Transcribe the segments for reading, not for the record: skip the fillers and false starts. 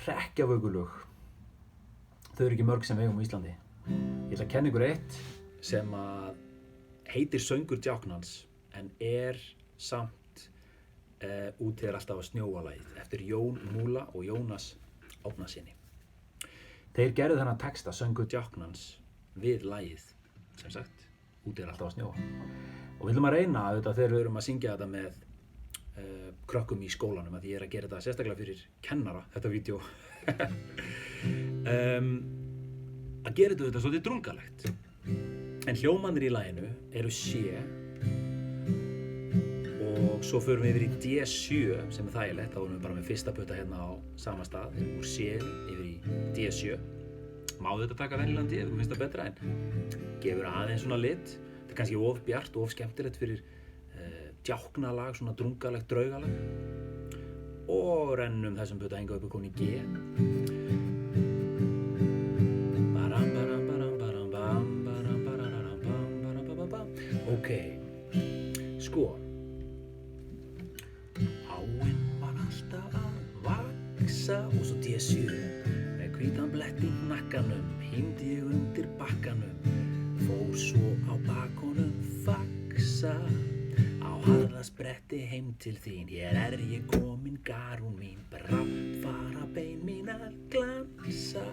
hrekkjavökulög. Þau eru ekki mörg sem við eigum á Íslandi. Ég ætla að kenna ykkur eitt sem að heitir Söngur djáknans en samt Úti alltaf að snjóa lagið eftir Jón Múla og Jónas Árnasyni. Þeir gerðu þennan texta Söngur djáknans við lagið, sem sagt, Úti alltaf að snjóa. Og við ætlum að reyna auðvitað þegar við erum að syngja þetta með krökkum í skólanum, að ég að gera þetta sérstaklega fyrir kennara, þetta vídeó. Að gera þetta svolítið drungalegt. En hljómarnir í laginu eru C og svo förum við yfir í D7 sem þægilegt, þá erum við bara með fyrsta putta hérna á sama stað, úr C yfir í D7. Má þetta taka venjulegan D ef þú finnst það betra, en gefur aðeins svona lit. Þetta kannski of bjart og of skemmtilegt fyrir djáknalag, svona drungalegt draugalag. Og rennum þessum putta hingað upp og komin í G. Ok, sko. Áin var alltaf að vaksa og svo D7 með hvítan blett í hnakkanum, hímdi ég undir bakkanum, fór svo á bakonum faxa, á harða spretti heim til þín, hér ég komin garún mín, brátt fara bein mín að glansa,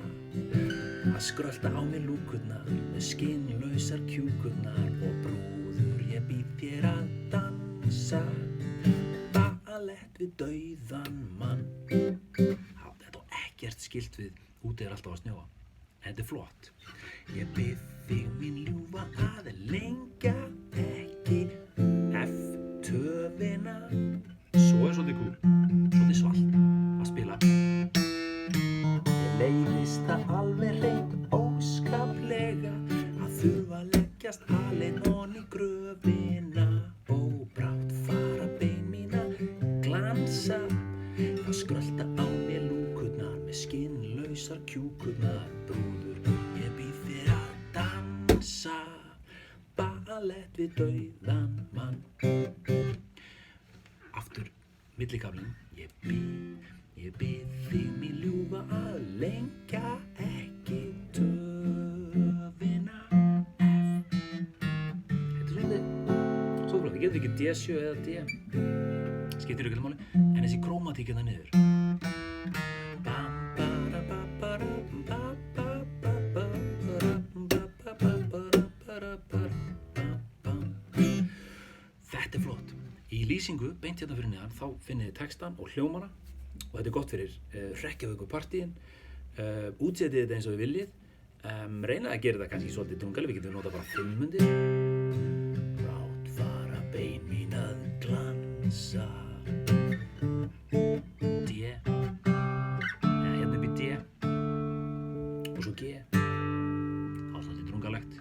að skrölda á mér lúkurnar, með skinnlausar kjúkurnar og brúður ég býð þér að dansa, ballett við dauðan mann. Já, þetta var ekkert skylt við Úti alltaf að snjóa, en þetta flott. Ég býð þig mín ljúfa að lengja ekki F-töfina. Svo svolítið kúl, svolítið svalt að spila. Ég leiðist það alveg hreint óskaplega að þurfa að leggjast aleinn oní gröfina og brátt fara bein mín að glansa, þá skrölda á mér lúkurnar með skinnlausar kjúkurnar, brúður ég býð þér að dansa, ballett við dauðan mann. Aftur millikaflinn. Ég býð þig mín ljúfa að lengja ekki töfina F. Þetta svo flott, við getum ekki D7 eða D, skiptir ekki máli, en þessi krómatík hérna niður. Þetta flott. Í lýsingu, beint hérna fyrir neðan, þá finnið þið textan og hljómana og þetta gott fyrir hrekkjavökupartíin. Útsetið þetta eins og þið viljið. Reynið að gera þetta kannski svolítið drungaleg, við getum notað bara 5 mundir. Brátt fara bein mín að glansa. D. Hérna upp í D. Og svo G. Það var svolítið drungalegt.